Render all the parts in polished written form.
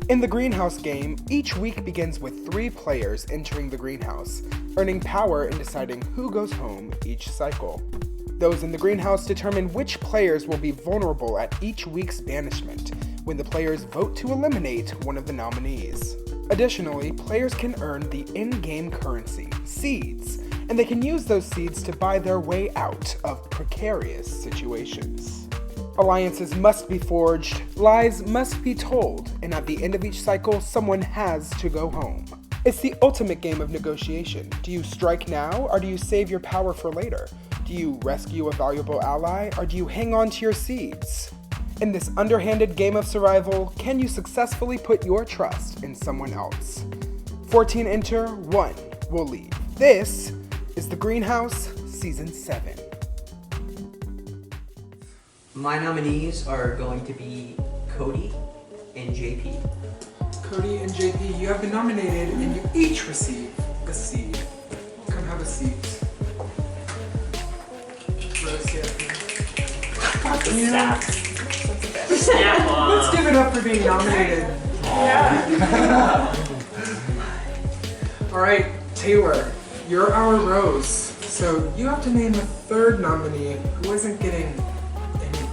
In the greenhouse game, each week begins with 3 players entering the greenhouse, earning power in deciding who goes home each cycle. Those in the greenhouse determine which players will be vulnerable at each week's banishment, when the players vote to eliminate one of the nominees. Additionally, players can earn the in-game currency, seeds, and they can use those seeds to buy their way out of precarious situations. Alliances must be forged, lies must be told, and at the end of each cycle, someone has to go home. It's the ultimate game of negotiation. Do you strike now, or do you save your power for later? Do you rescue a valuable ally, or do you hang on to your seeds? In this underhanded game of survival, can you successfully put your trust in someone else? 14 enter, 1 will leave. This is The Greenhouse Season 7. My nominees are going to be Cody and JP. Cody and JP, you have been nominated and you each receive a seed. Come have a seat. Let's give it up for being nominated. Yeah. Alright, Taylor, you're our Rose. So you have to name a third nominee who isn't getting anything.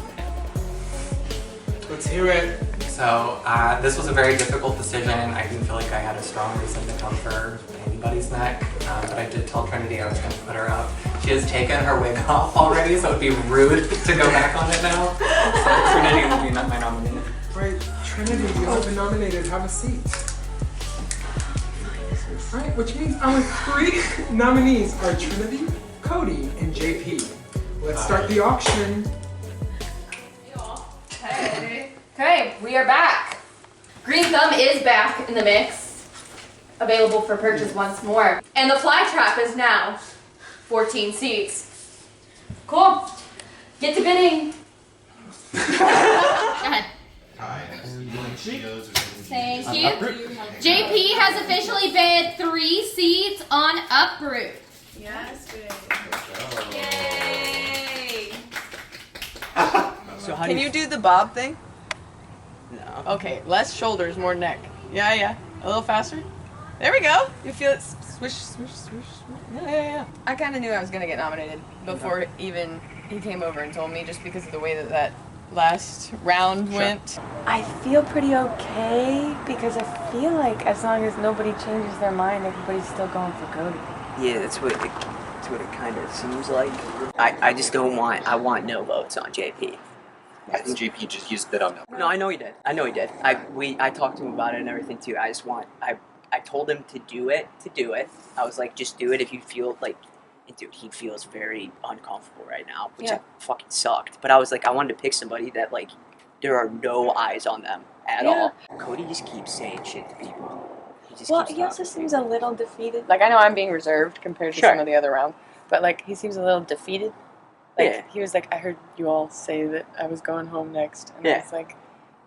Let's hear it. So this was a very difficult decision. I didn't feel like I had a strong reason to come for anybody's neck, but I did tell Trinity I was going to put her up. She has taken her wig off already, so it would be rude to go back on it now. So Trinity will be my nominee. Right, Trinity, you have been nominated. Have a seat. Alright, which means our 3 nominees are Trinity, Cody, and JP. Let's start the auction. Okay, we are back. Green Thumb is back in the mix, available for purchase once more. And the fly trap is now 14 seats. Cool. Get to bidding. Go ahead. Thank you. JP has officially bid 3 seats on Uproot. Yes, good. Yay! So can you do the bob thing? No. Okay, less shoulders, more neck. Yeah. A little faster. There we go. You feel it swish, swish, swish. Yeah. I kind of knew I was going to get nominated before even he came over and told me, just because of the way that last round went. I feel pretty okay because I feel like as long as nobody changes their mind, everybody's still going for Cody. Yeah, that's what it kind of seems like. I just don't want, I want no votes on JP. I think JP just used it on no. No, I know he did. I talked to him about it and everything too. I told him to do it. I was like, just do it if you feel like, dude, he feels very uncomfortable right now, which fucking sucked. But I was like, I wanted to pick somebody that like, there are no eyes on them at all. Cody just keeps saying shit to people. He also seems a little defeated. Like, I know I'm being reserved compared to some of the other rounds, but like, he seems a little defeated. Like, he was like, I heard you all say that I was going home next. And I was like,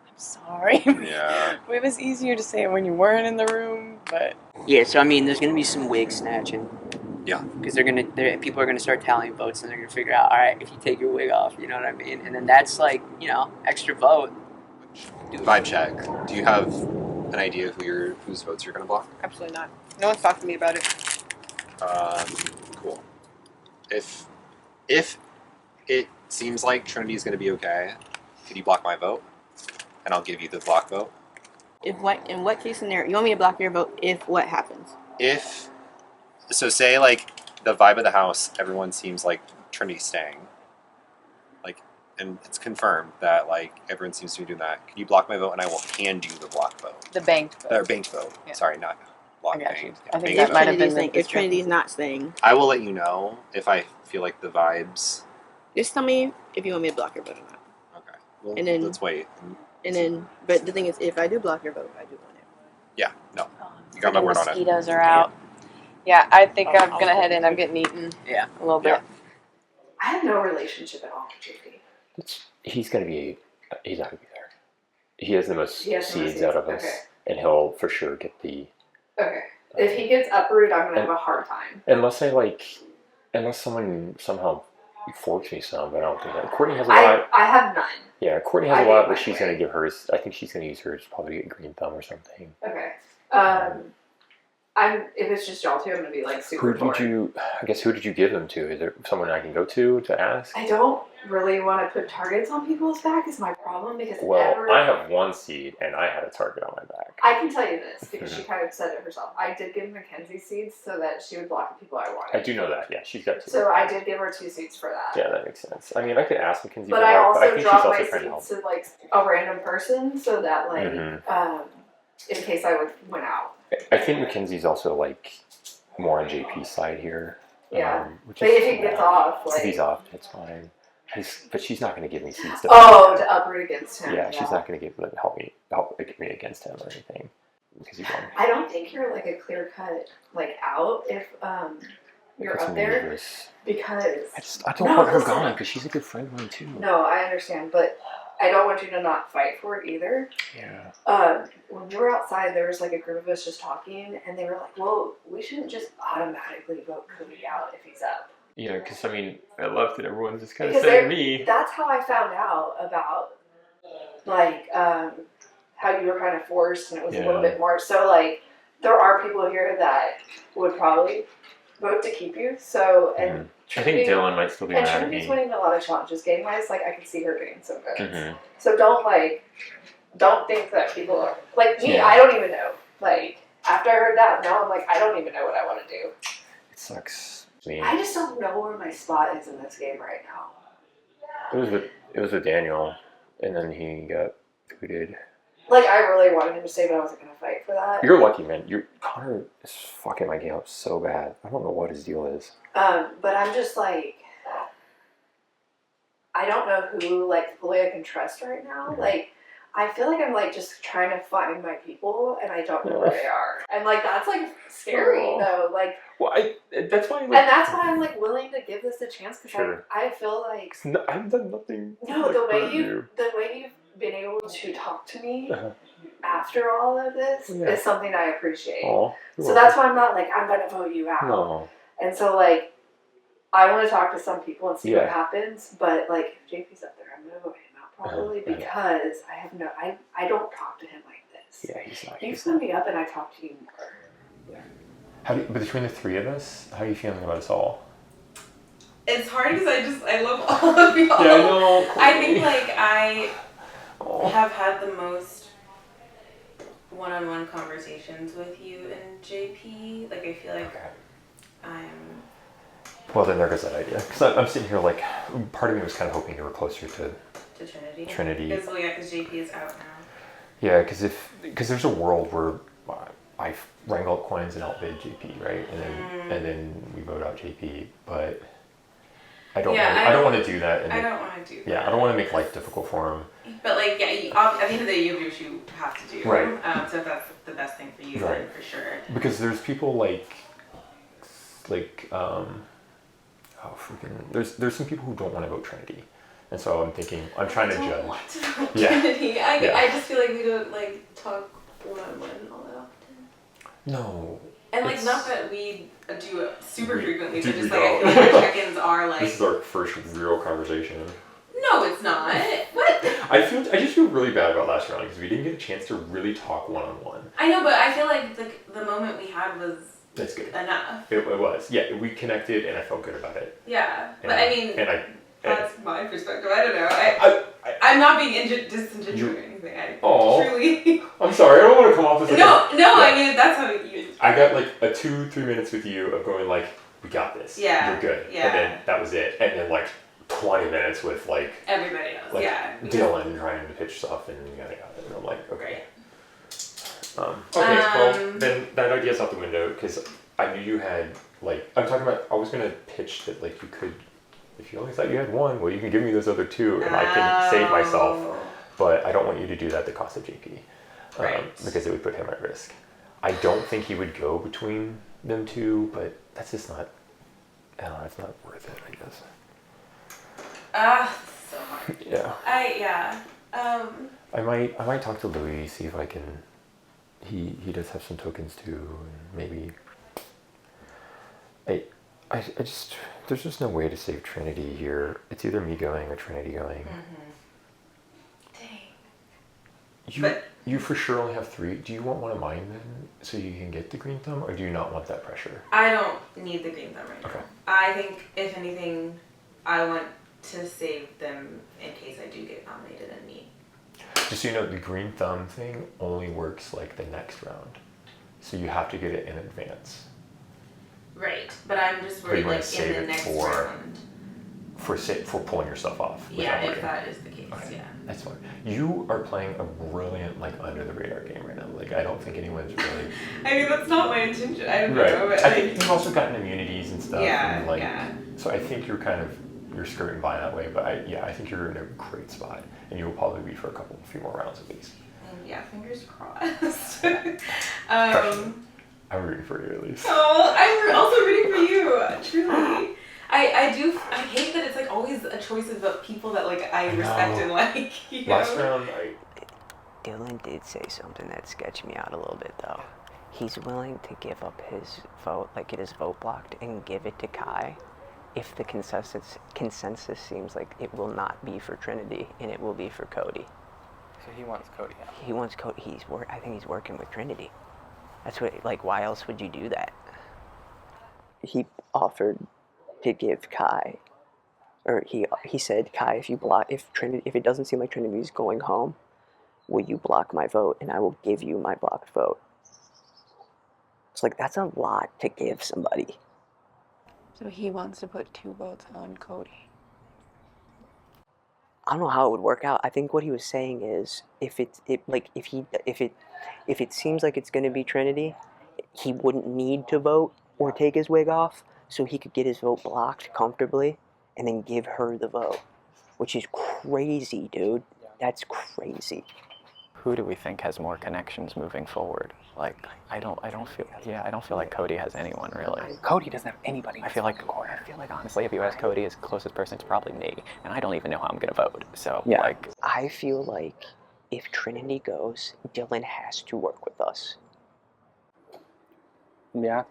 I'm sorry. Yeah. It was easier to say it when you weren't in the room, but... Yeah, so I mean, there's going to be some wig snatching. Yeah. Because people are going to start tallying votes and they're going to figure out, all right, if you take your wig off, you know what I mean? And then that's like, extra vote. Vibe check. Do you have an idea whose votes you're going to block? Absolutely not. No one's talked to me about it. Cool. If it seems like Trinity's going to be okay, could you block my vote? And I'll give you the block vote. In what case scenario? You want me to block your vote if what happens? So say like the vibe of the house, everyone seems like Trinity's staying. Like, and it's confirmed that like everyone seems to be doing that. Can you block my vote and I will hand you the block vote? The banked vote. Or banked vote. Yeah. Sorry, not block banked. I think banked that vote. might have been if Trinity's not staying. I will let you know if I feel like the vibes. Just tell me if you want me to block your vote or not. Okay. Well, and then, let's wait. But the thing is, if I do block your vote, I do want it. Yeah, no. You got my word on it. Mosquitoes are out. Yeah, I think I'm going to head in. I'm getting eaten. Yeah. A little bit. I have no relationship at all with JP. He's not going to be there. He has the most seeds out of us, and he'll for sure get the... Okay. If he gets uprooted, I'm going to have a hard time. Unless someone somehow forks me some, but I don't think that. Courtney has a lot. I have none. Yeah, Courtney has a lot, but she's going to give hers. I think she's going to use hers probably to get green thumb or something. Okay. If it's just y'all two, I'm gonna be like super. Who did you give them to? Is there someone I can go to ask? I don't really want to put targets on people's back. Is my problem because I have one seed and I had a target on my back. I can tell you this because she kind of said it herself. I did give Mackenzie seeds so that she would block the people I wanted. I do know that. Yeah, she's got two. So I did give her 2 seeds for that. Yeah, that makes sense. I mean, I could ask Mackenzie, but I also think dropped she's my also trying to help. seeds to like a random person so that like in case I would win out. I think Mackenzie's also like more on JP's side here. Yeah, but if he gets off, if he's off, it's fine. But she's not going to give me seeds. To uproot against him. Yeah, she's not going to help me against him or anything because he won. I don't think you're like a clear cut like out if you're up there nervous. Because I don't want her gone because she's a good friend of mine too. No, I understand, but I don't want you to not fight for it either. Yeah. When we were outside, there was like a group of us just talking, and they were like, "Well, we shouldn't just automatically vote Cody out if he's up." Yeah, because I mean, I love that everyone's just kind of saying me. That's how I found out about like how you were kind of forced, and it was a little bit more. So like, there are people here that would probably vote to keep you. So and. I think Dylan might still be mad at me. And Trinity's winning a lot of challenges game-wise. Like, I can see her getting some votes. So don't think that people are... Like, me, I don't even know. Like, after I heard that, now I'm like, I don't even know what I want to do. It sucks. I just don't know where my spot is in this game right now. It was with Daniel, and then he got booted. Like, I really wanted him to stay, but I wasn't going to fight for that. You're lucky, man. Connor is fucking my game up so bad. I don't know what his deal is. But I'm just like... I don't know who, like, fully I can trust right now. Like, I feel like I'm, like, just trying to find my people, and I don't know where they are. And, like, that's, like, scary, though. Like... Well, that's why... Like, and that's why I'm, like, willing to give this a chance, because I feel like... I've done nothing. No, the way you've been able to talk to me after all of this is something I appreciate. So that's why I'm not, like, I'm going to vote you out. No. And so, like, I want to talk to some people and see what happens, but, like, if JP's up there, I'm going to vote him out probably because I don't talk to him like this. Yeah, he's not. You send me up and I talk to you more. But between the three of us, how are you feeling about us all? It's hard because I love all of y'all. Yeah, I know. I think, like, I have had the most one-on-one conversations with you and JP. Like, I feel like I'm... Well, then there goes that idea. Because I'm sitting here like, part of me was kind of hoping you were closer to Trinity. Because JP is out now. Yeah, because there's a world where I wrangle up coins and outbid JP, right? And then we vote out JP, but I don't want to do that. I don't want to do that. Yeah, I don't want to make life difficult for him. But like, at the end of the day, you do what you have to do. Right. So if that's the best thing for you, then for sure. Because there's people there's some people who don't want to vote Trinity. And so I'm thinking, I'm trying to judge. Want to vote Trinity. I just feel like we don't like talk one-on-one all that often. No. And like, not that we do it super frequently, but just like, I feel like our check-ins are like... This is our first real conversation. No, it's not. What? I just feel really bad about last round because we didn't get a chance to really talk one-on-one. I know, but I feel like the moment we had was... That's good. Enough. It was. Yeah, we connected and I felt good about it. Yeah. But I mean... That's my perspective. I don't know. I'm not being disingenuous or anything. Truly. I'm sorry. I don't want to come off as like I mean, that's how you... I got like a 2-3 minutes with you of going like, we got this. Yeah. You're good. Yeah. And then that was it. And then like 20 minutes with like... Everybody else. Like Dylan trying to pitch stuff and yada yada. And I'm like, okay. Well, then that idea's out the window because I knew you had like... I'm talking about... I was going to pitch that like you could... If you only thought you had one, well, you can give me those other two, and I can save myself. But I don't want you to do that at the cost of JP, because it would put him at risk. I don't think he would go between them two, but that's just not. I don't know. It's not worth it, I guess. So hard. Yeah. I might talk to Louis, see if I can. He does have some tokens too, and maybe. I just There's just no way to save Trinity here. It's either me going or Trinity going. You for sure only have 3. Do you want one of mine then, so you can get the green thumb, or do you not want that pressure? I don't need the green thumb right Okay. now. I think, if anything, I want to save them in case I do get nominated and need. Just so you know, the green thumb thing only works like the next round. So you have to get it in advance. Right, but I'm just But worried you wanna like save in the it next for- round. For pulling yourself off. Yeah, without if worrying. that is the case, Okay. yeah. That's fine. You are playing a brilliant, like, under the radar game right now. Like, I don't think anyone's really. I mean, that's not my intention. I don't Right. know. But I think you've also gotten immunities and stuff. Yeah, and, like, yeah. So I think you're skirting by that way. But I think you're in a great spot, and you will probably be for a few more rounds at least. And yeah, fingers crossed. I'm rooting for you at least. Oh, I'm also rooting for you. Truly. I hate that it's like always a choice of people that like I respect and like. You Last know? round, Dylan did say something that sketched me out a little bit, though. He's willing to give up his vote, like get his vote blocked, and give it to Kai if the consensus seems like it will not be for Trinity and it will be for Cody. So he wants Cody out. He wants Cody. I think he's working with Trinity. That's what. Like, why else would you do that? He offered to give Kai, or he said, Kai, if it doesn't seem like Trinity's going home, will you block my vote and I will give you my blocked vote? It's like, that's a lot to give somebody. So he wants to put 2 votes on Cody. I don't know how it would work out. I think what he was saying is if it seems like it's going to be Trinity, he wouldn't need to vote or take his wig off, so he could get his vote blocked comfortably and then give her the vote, which is crazy, dude. That's crazy. Who do we think has more connections moving forward? Like, I don't feel like Cody has anyone really. Cody doesn't have anybody. I feel like honestly, if you ask Cody, his closest person is probably me, and I don't even know how I'm gonna vote. So like, I feel like if Trinity goes, Dylan has to work with us. Yeah.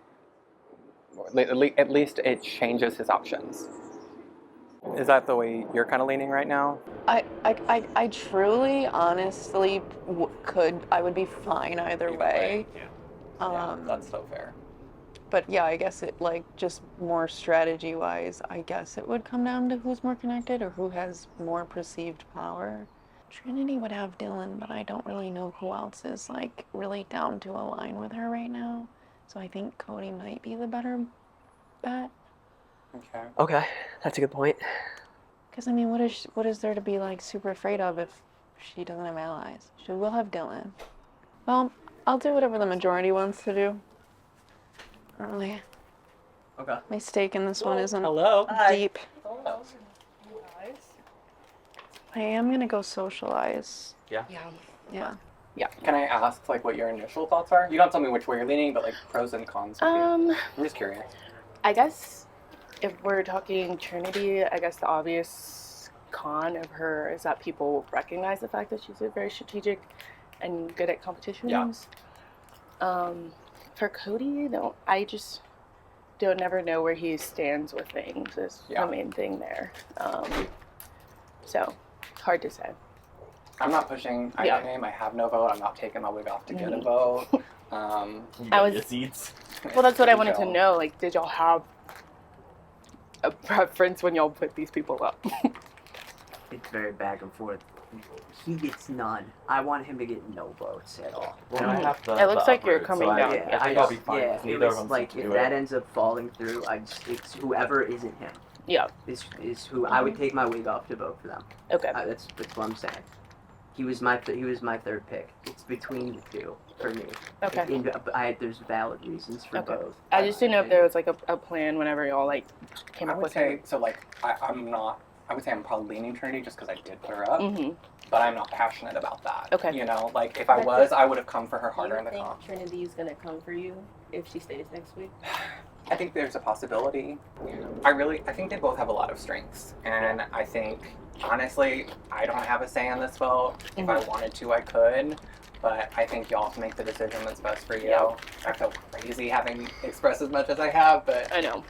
At least it changes his options. Is that the way you're kind of leaning right now? I truly, honestly I would be fine either way. Yeah, that's so fair. But yeah, I guess it like just more strategy wise, I guess it would come down to who's more connected or who has more perceived power. Trinity would have Dylan, but I don't really know who else is like really down to align with her right now. So I think Cody might be the better bet. Okay, that's a good point. Because I mean, what is there to be like super afraid of if she doesn't have allies? She will have Dylan. Well, I'll do whatever the majority wants to do. Really. Okay. My stake in this one isn't Hi. deep. I am gonna go socialize. Yeah. Yeah. Yeah. Can I ask like what your initial thoughts are? You don't tell me which way you're leaning, but like pros and cons. I'm just curious. I guess if we're talking Trinity, I guess the obvious con of her is that people recognize the fact that she's very strategic and good at competitions. Yeah. For Cody, I just never know where he stands with things is the main thing there. So, hard to say. I'm not pushing either name. I have no vote. I'm not taking my wig off to get a vote. Well, that's what I wanted to know. Like, did y'all have a preference when y'all put these people up? It's very back and forth. He gets none. I want him to get no votes at all. Well, I have it looks like you're coming down. Yeah, I think I'll be fine. Yeah, it was like if that ends up falling through, it's whoever isn't him. Yeah. Is who I would take my wig off to vote for them. Okay. That's what I'm saying. He was my third pick. It's between the two for me. Okay. There's valid reasons for both. I just didn't know if there was like a plan whenever y'all like came up with it. So like I would say I'm probably leaning Trinity just because I did put her up. Mm-hmm. But I'm not passionate about that. Okay. You know, like if I was, I would have come for her harder in the comp. Trinity's gonna come for you if she stays next week? I think there's a possibility. I think they both have a lot of strengths. And I think, honestly, I don't have a say on this vote. If I wanted to, I could. But I think y'all can make the decision that's best for you. Yeah. I feel crazy having expressed as much as I have, but... I know.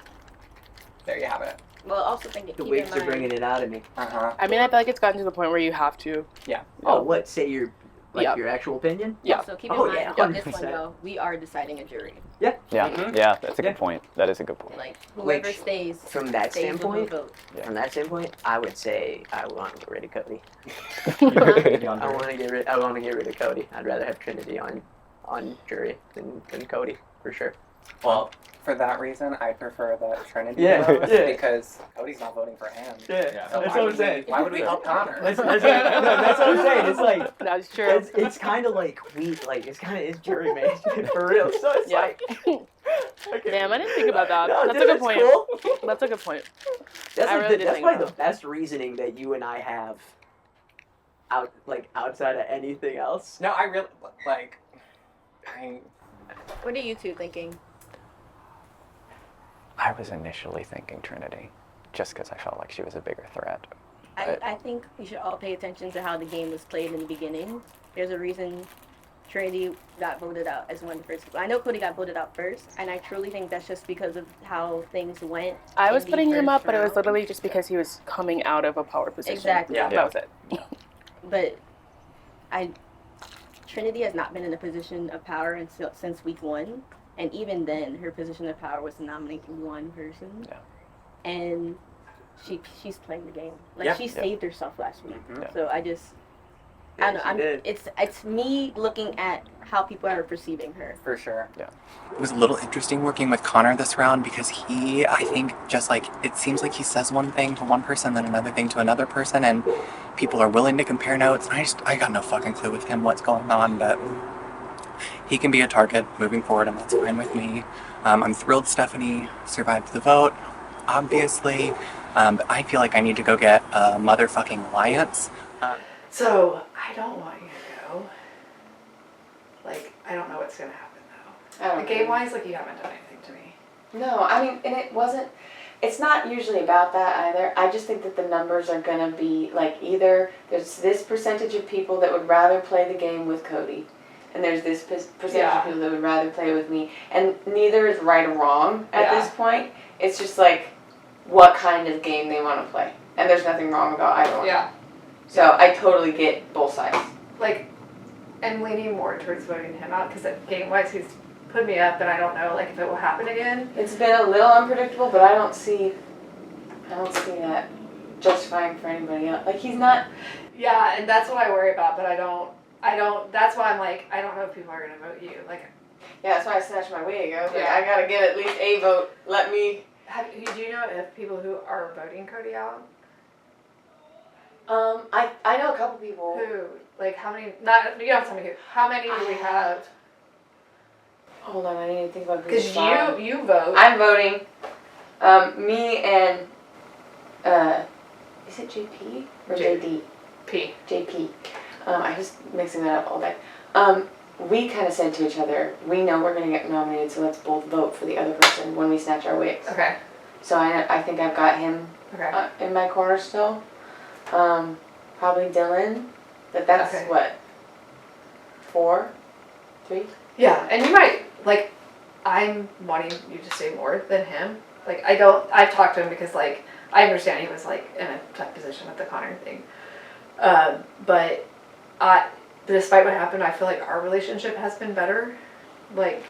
there you have it. Well, also think The wigs are bringing it out of me. I mean, I feel like it's gotten to the point where you have to. Yeah. Oh, what? Say your Yeah. your actual opinion? Yeah. Also, keep in Oh, mind yeah, on this one 100%. though, we are deciding a jury. Yeah. Yeah, yeah, that's a good point. That is a good point. Like whoever Which, stays from that stays with standpoint, the vote. from that standpoint, I would say I want to get rid of Cody. Uh-huh. I want to get rid. I want to get rid of Cody. I'd rather have Trinity on jury than Cody for sure. Well, for that reason, I prefer that Trinity Yeah, votes yeah. because Cody's not voting for him. Yeah, So that's why what would I'm saying. Why would we help Connor? That's what I'm saying. It's like That's true. it's kind of like it's jury management for real. So it's Yeah. like. Damn, I didn't think about that. No, That's dude, a good point. Cool. That's a good point. That's I like really the, did that's think probably about the best reasoning that you and I have. Outside of anything else. No, I really like. I What are you two thinking? I was initially thinking Trinity, just because I felt like she was a bigger threat. I think we should all pay attention to how the game was played in the beginning. There's a reason Trinity got voted out as one of the first people. I know Cody got voted out first, and I truly think that's just because of how things went. I was in the putting him first up, but it was round. literally just because he was coming out of a power position. Exactly. Yeah, that was it. But Trinity has not been in a position of power since week 1, and even then, her position of power was to nominate one person. Yeah. And she's playing the game. Like Yeah. she saved herself last week. Yeah. So I just. I don't know. she did. It's me looking at how people are perceiving her. for sure. It was a little interesting working with Connor this round because I think, just like, it seems like he says one thing to one person, then another thing to another person, and people are willing to compare notes. And I got no fucking clue with him what's going on, but he can be a target moving forward, and that's fine with me. I'm thrilled Stephanie survived the vote, obviously, but I feel like I need to go get a motherfucking alliance. So I don't want you to go. Like, I don't know what's gonna happen though. Like, game wise, like you haven't done anything to me. No, I mean, and it's not usually about that either. I just think that the numbers are gonna be like either there's this percentage of people that would rather play the game with Cody, and there's this percentage of people that would rather play with me, and neither is right or wrong at this point. It's just like what kind of game they want to play, and there's nothing wrong about either one. Yeah. So I totally get both sides. Like, I'm leaning more towards voting him out because game wise he's put me up, and I don't know like if it will happen again. It's been a little unpredictable, but I don't see that justifying for anybody else. Like he's not. Yeah, and that's what I worry about, but I don't. That's why I'm like, I don't know if people are gonna vote you. Like, Yeah, that's why I snatched my wig. I was like, Yeah. I gotta get at least a vote. Let me. do you know if people who are voting Cody out? I know a couple people. Who? Like, how many? Not you don't have to tell me who. How many do we have? Hold on, I need to think about who's Because you vote. I'm voting. Me and is it JP or JD? P. JP. I just mixing that up all day. We kind of said to each other, we know we're gonna get nominated, so let's both vote for the other person when we snatch our wigs. Okay. So I think I've got him in my corner still. Probably Dylan, but that's Okay. what 4, 3. Yeah, and you might like. I'm wanting you to say more than him. Like, I've talked to him because like I understand he was like in a tough position with the Connor thing. But despite what happened, I feel like our relationship has been better. Like,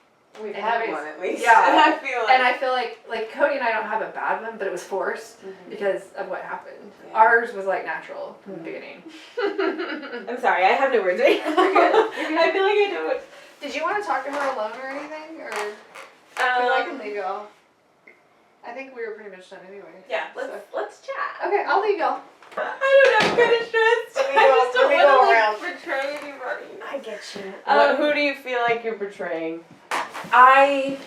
We've had one at least. Yeah, I feel like. and I feel like Cody and I don't have a bad one, but it was forced because of what happened. Ours was like natural from the beginning. I'm sorry, I have no words right now. I feel like I don't. Did you want to talk to her alone or anything, or? I can leave y'all. I think we were pretty much done anyway. Yeah, let's chat. Okay, I'll leave y'all. I don't know, I'm kind of stressed. I just don't want to like betray anybody. I get you. Who do you feel like you're portraying? I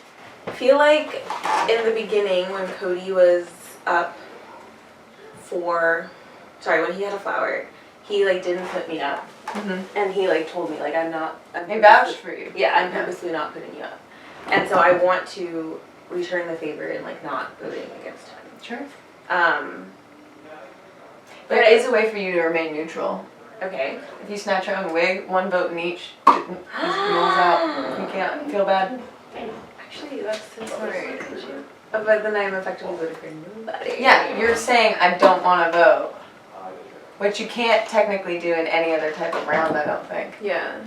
feel like in the beginning when Cody was up when he had a flower, he like didn't put me up. And he like told me like I'm He vouched for you. Yeah, I'm purposely not putting you up. And so I want to return the favor and like not voting against him. Sure. There is a way for you to remain neutral. Okay. If you snatch your own wig, 1 vote in each. Just rules out. You can't feel bad. Actually, that's smart. But then I'm effectively voting for nobody. Yeah, you're saying I don't want to vote, which you can't technically do in any other type of round, I don't think. Yeah.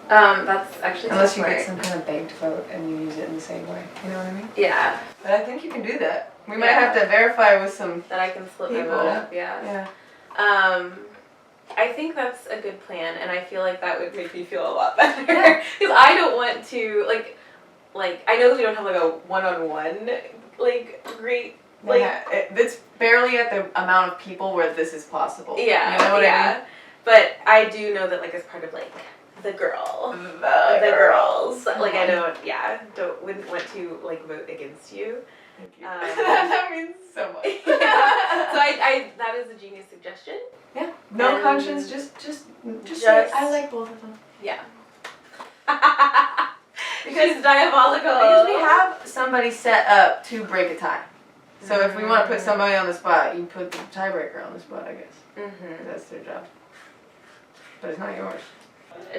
That's actually Unless you smart. get some kind of banked vote and you use it in the same way. You know what I mean? Yeah. But I think you can do that. We might have to verify with some that I can split my people. vote up. Yeah. I think that's a good plan, and I feel like that would make me feel a lot better because I don't want to like I know that we don't have like a one-on-one like great like it's barely at the amount of people where this is possible. yeah You know what I mean? But I do know that like as part of like the girls like I wouldn't want to like vote against you. That means so much. So I that is a genius suggestion. Yeah. No And conscience, just say, I like both of them. Yeah. Because diabolical. Because we have somebody set up to break a tie. So if we want to put somebody on the spot, you put the tiebreaker on the spot, I guess. Mm-hmm. That's their job. But it's not yours.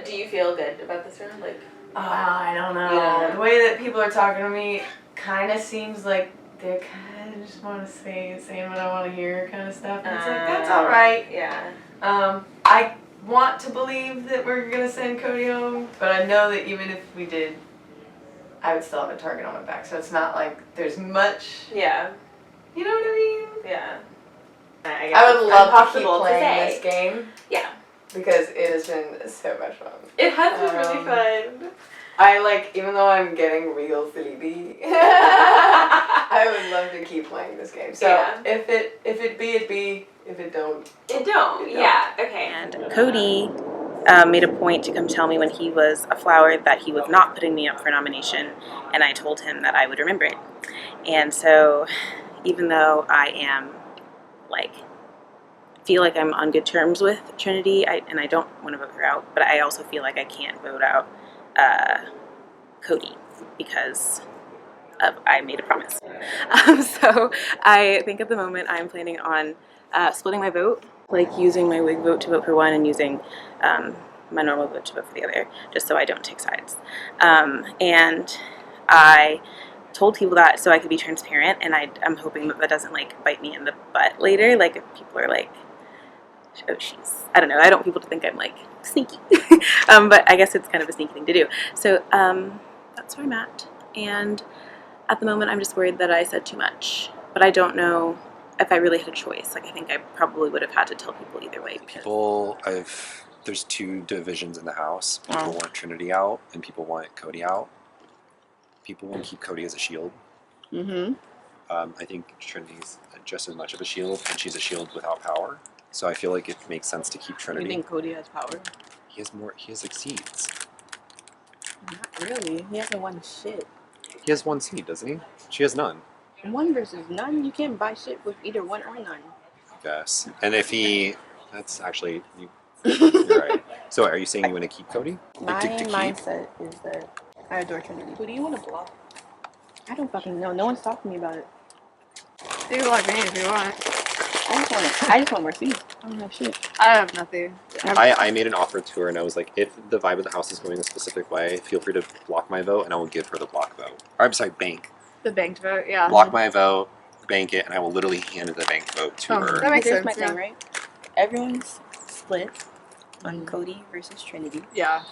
Do you feel good about this round? Like, I don't know. Yeah. The way that people are talking to me kind of seems like they kind of just want to saying what I want to hear kind of stuff. And it's like, that's all right. Yeah. I want to believe that we're going to send Cody home, but I know that even if we did, I would still have a target on my back. So it's not like there's much. Yeah. You know what I mean? Yeah. I would love to keep impossible to playing say. this game. Yeah. Because it has been so much fun. It has been really fun. I like, even though I'm getting real sleepy, I would love to keep playing this game. So Yeah. if it be, it be. If it don't, It don't. Yeah. Okay. And Cody made a point to come tell me when he was a flower that he was not putting me up for nomination, and I told him that I would remember it. And so, even though I am, feel like I'm on good terms with Trinity, and I don't want to vote her out, but I also feel like I can't vote out Cody because I made a promise. So I think at the moment I'm planning on splitting my vote, using my wig vote to vote for one and using my normal vote to vote for the other, just so I don't take sides. And I told people that so I could be transparent, and I'm hoping that doesn't bite me in the butt later. If people are like, oh, I don't know, I don't want people to think I'm sneaky. But I guess it's kind of a sneaky thing to do. So that's where I'm at. And at the moment I'm just worried that I said too much. But I don't know if I really had a choice. I think I probably would have had to tell people either way. There's two divisions in the house. People want Trinity out and people want Cody out. People want to keep Cody as a shield. Mm-hmm. I think Trinity's just as much of a shield, and she's a shield without power. So I feel like it makes sense to keep Trinity. You think Cody has power? He has more. He has seeds. Not really. He hasn't won shit. He has one seed, doesn't he? She has none. One versus none. You can't buy shit with either one or none. I guess. And if that's actually you're right. So are you saying you want to keep Cody? My to keep? mindset is that I adore Trinity. Who do you want to block? I don't fucking know. No one's talking to me about it. You can block me if you want. I just want more seeds. I don't have shit. I have nothing. I made an offer to her and I was like, if the vibe of the house is going a specific way, feel free to block my vote and I will give her the block vote. Or I'm sorry, bank. The banked vote, yeah. Block my vote, bank it, and I will literally hand the banked vote to her. That makes sense, my thing, right? Everyone's split on Cody versus Trinity. Yeah.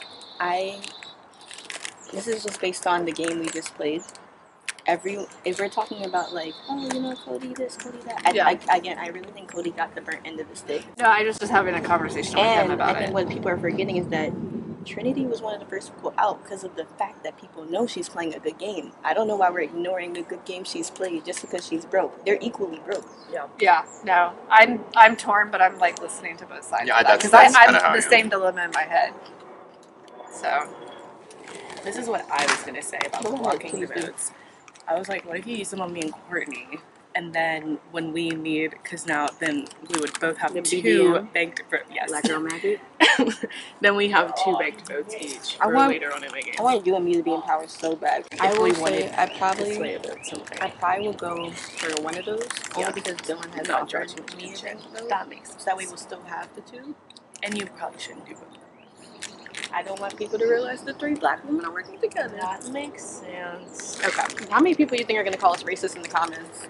This is just based on the game we just played. If we're talking about Cody this, Cody that, I really think Cody got the burnt end of the stick. No, I just was having a conversation with him about I think it. what people are forgetting is that Trinity was one of the first people out because of the fact that people know she's playing a good game. I don't know why we're ignoring the good game she's played just because she's broke. They're equally broke. Yeah. Yeah. No, I'm torn, but I'm listening to both sides. Yeah, because that's I'm kinda how I the am. same dilemma in my head. So. This is what I was gonna say about Go ahead, blocking the please do. votes. I was like, what if you use them on me and Courtney? And then when we need, because now then we would both have The two BDM? banked votes. Yes. Black Girl Magic? Then we have two banked votes each I for want- later on in the game. I want you and me to be in power so bad. If I we will say wanted I to probably sway a vote something. I probably will go for one of those only Yeah. because Dylan has Not offered judging me a each bank other. vote. That makes sense. So that way we'll still have the two. And you probably shouldn't do both. I don't want people to realize the 3 black women are working together. That makes sense. Okay. How many people you think are going to call us racist in the comments?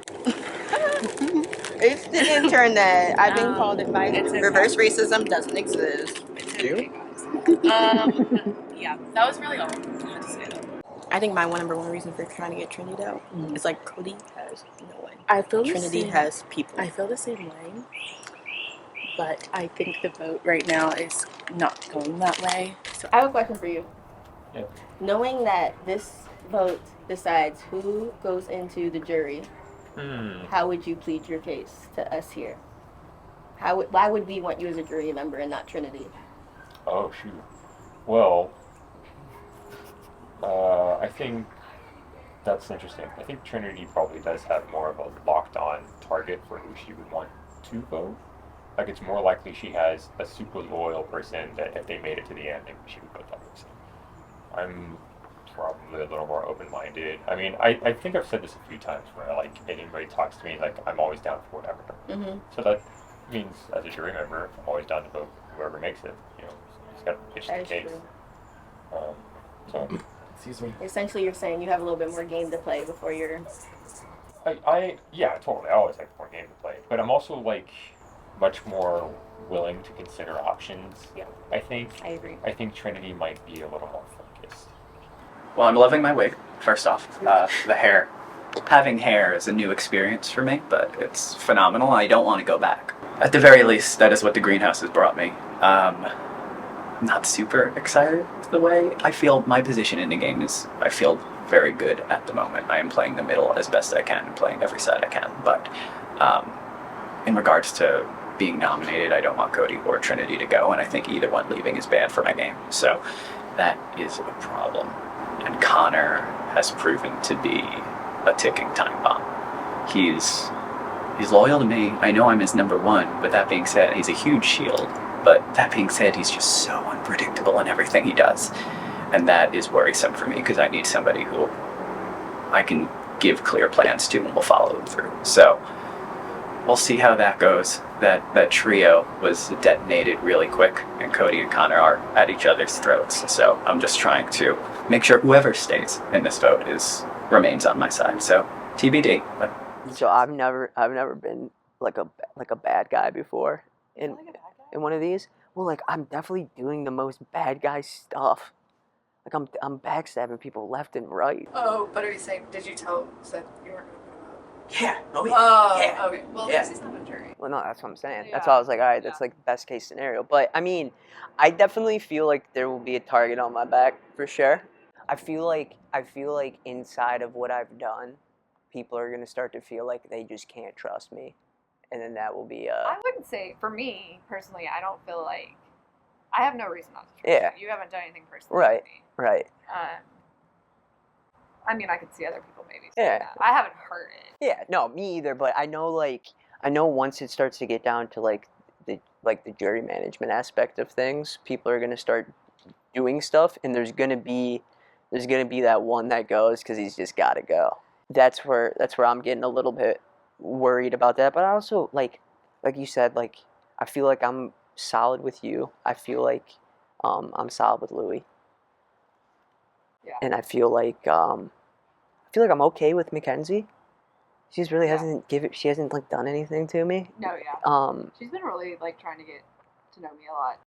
It's the internet. I've been called advice. Reverse racism doesn't exist. Yeah, that was really all I had to say. I think my number one reason for trying to get Trinity out is like Cody has no one. I feel the Trinity same. has people. I feel the same way, but I think the vote right now is not going that way. So I have a question for you. Yeah. Knowing that this vote decides who goes into the jury, how would you plead your case to us here? Why would we want you as a jury member and not Trinity? Oh, shoot. Well, I think that's interesting. I think Trinity probably does have more of a locked-on target for who she would want to vote. Like, it's more likely she has a super loyal person that if they made it to the end, she would vote that person. I'm probably a little more open-minded. I mean, I think I've said this a few times where, like, anybody talks to me, like, I'm always down for whatever. Mm-hmm. So that means, as a jury member, I'm always down to vote whoever makes it. You know, just got to pitch the case. So, excuse me. Essentially, you're saying you have a little bit more game to play before you're. Yeah, totally. I always have more game to play, but I'm also like much more willing to consider options. Yeah. I think. I agree. I think Trinity might be a little more focused. Well, I'm loving my wig, first off. The hair. Having hair is a new experience for me, but it's phenomenal. I don't want to go back. At the very least, that is what the greenhouse has brought me. Not super excited the way I feel my position in the game is. I feel very good at the moment. I am playing the middle as best I can and playing every side I can. But in regards to being nominated, I don't want Cody or Trinity to go, and I think either one leaving is bad for my game. So that is a problem. And Connor has proven to be a ticking time bomb. He's loyal to me. I know I'm his number one, but that being said, he's a huge shield. But that being said, he's just so unpredictable in everything he does. And that is worrisome for me because I need somebody who I can give clear plans to and will follow them through. So we'll see how that goes. That trio was detonated really quick, and Cody and Connor are at each other's throats. So I'm just trying to make sure whoever stays in this vote remains on my side. So TBD. But. So I've never been like a bad guy before in one of these. Well, like I'm definitely doing the most bad guy stuff. Like I'm backstabbing people left and right. Oh, but are you saying? Did you tell Seth you weren't going to vote? Yeah. Oh yeah. Oh, yeah. okay. Well, yeah. this is not a jury. Well, no, that's what I'm saying. That's why I was like, all right, that's like the best case scenario. But I mean, I definitely feel like there will be a target on my back for sure. I feel like inside of what I've done, people are gonna start to feel like they just can't trust me, and then that will be I wouldn't say, for me personally, I don't feel like I have no reason not to trust you. You haven't done anything personally. Right. To me. Right. I mean, I could see other people maybe saying that. I haven't heard it. Yeah. No, me either. But I know once it starts to get down to like the jury management aspect of things, people are gonna start doing stuff, and there's gonna be that one that goes because he's just got to go. That's where I'm getting a little bit worried about that. But I also like you said, like I feel like I'm solid with you. I feel like I'm solid with Louie. Yeah. And I feel like I'm okay with Mackenzie. She hasn't like done anything to me. No, yeah. She's been really like trying to get to know me a lot.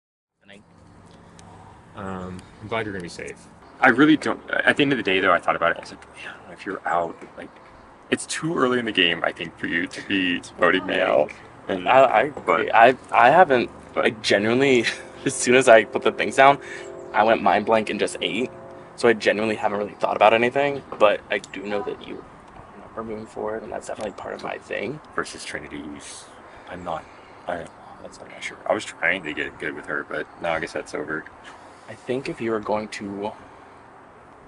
I'm glad you're gonna be safe. I really don't. At the end of the day, though, I thought about it. I was like, man, if you're out, like, it's too early in the game, I think, for you to be voting me out. And I haven't, like, genuinely, as soon as I put the things down, I went mind blank and just ate. So I genuinely haven't really thought about anything, but I do know that you are moving forward, and that's definitely part of my thing. Versus Trinity's, that's I'm not sure. I was trying to get good with her, but now I guess that's over. I think if you were going to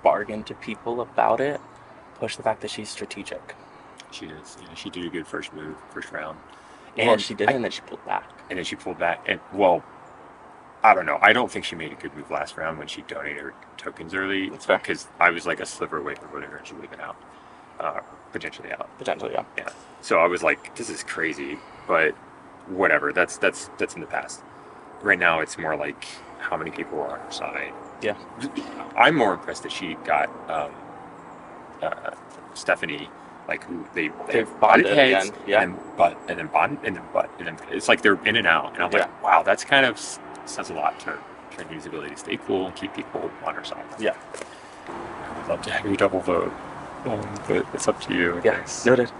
bargain to people about it, push the fact that she's strategic. She is. Yeah, she did a good first round. And she did, and then she pulled back. And well, I don't know. I don't think she made a good move last round when she donated her tokens early. That's fair. Because I was like a sliver away from voting her and she would have been out. Potentially out. Potentially, yeah. Yeah. So I was like, this is crazy, but whatever. That's in the past. Right now, it's more like how many people are on her side. Yeah. I'm more impressed that she got Stephanie, like who they've bonded heads, again, yeah. and then bonded, and then butt, and then it's like they're in and out, and I'm like, wow, that's kind of says a lot to Trinity's ability to stay cool and keep people on her side. Yeah. I'd love to have you double vote, but it's up to you. Yeah, noted.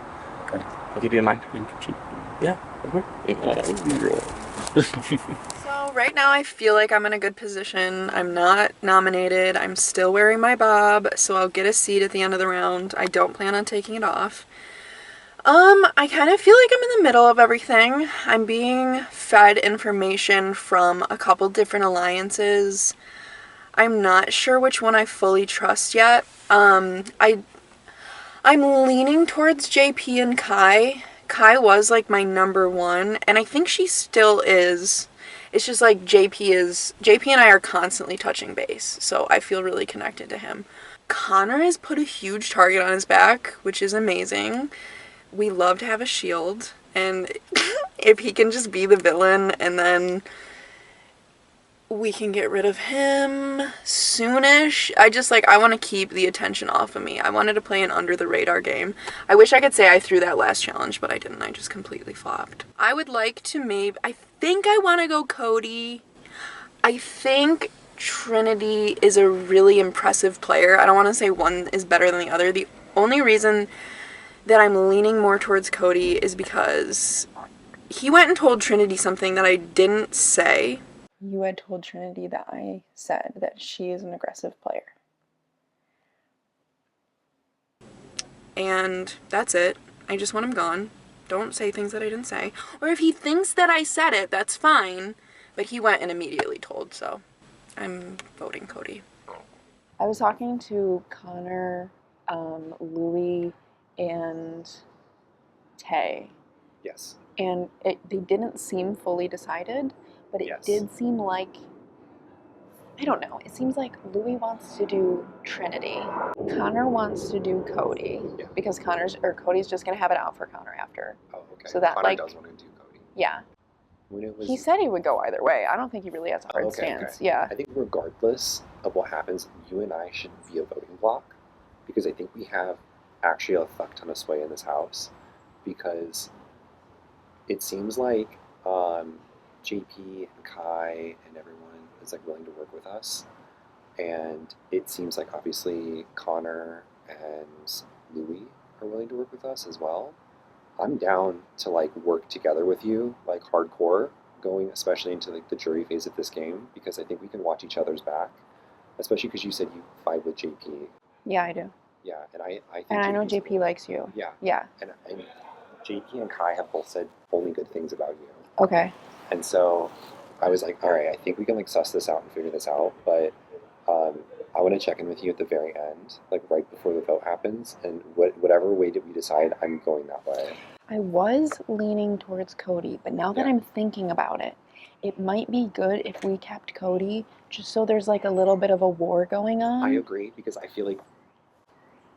Okay. I'll keep you in mind. Yeah. So right now I feel like I'm in a good position. I'm not nominated. I'm still wearing my bob, so I'll get a seat at the end of the round. I don't plan on taking it off. I kind of feel like I'm in the middle of everything. I'm being fed information from a couple different alliances. I'm not sure which one I fully trust yet. I'm leaning towards JP and Kai. Kai was like my number one, and I think she still is. It's just like JP and I are constantly touching base, so I feel really connected to him. Connor has put a huge target on his back, which is amazing. We love to have a shield, and if he can just be the villain and then we can get rid of him soonish. I want to keep the attention off of me. I wanted to play an under the radar game. I wish I could say I threw that last challenge, but I didn't. I just completely flopped. I would like to I think I want to go Cody. I think Trinity is a really impressive player. I don't want to say one is better than the other. The only reason that I'm leaning more towards Cody is because he went and told Trinity something that I didn't say. You had told Trinity that I said that she is an aggressive player. And that's it. I just want him gone. Don't say things that I didn't say. Or if he thinks that I said it, that's fine. But he went and immediately told, so I'm voting Cody. I was talking to Connor, Louie, and Tay. Yes. And they didn't seem fully decided, but it did seem like, I don't know, it seems like Louie wants to do Trinity. Connor wants to do Cody, because Cody's just going to have it out for Connor after. Oh, okay. So that, Connor like, does want to do Cody. Yeah. When it was, He said he would go either way. I don't think he really has a hard stance. Yeah. I think regardless of what happens, you and I should be a voting block, because I think we have actually a fuck ton of sway in this house, because it seems like JP and Kai and everyone is like willing to work with us, and it seems like obviously Connor and Louie are willing to work with us as well. I'm down to like work together with you like hardcore, going especially into like the jury phase of this game, because I think we can watch each other's back, especially because you said you fight with JP. Yeah, I do. Yeah, and I think And I know JP's JP likes you. Yeah. Yeah. And JP and Kai have both said only good things about you. Okay. And so I was like, all right, I think we can like suss this out and figure this out, but I want to check in with you at the very end, like right before the vote happens, and whatever way that we decide, I'm going that way. I was leaning towards Cody, but now that I'm thinking about it, it might be good if we kept Cody, just so there's like a little bit of a war going on. I agree, because I feel like,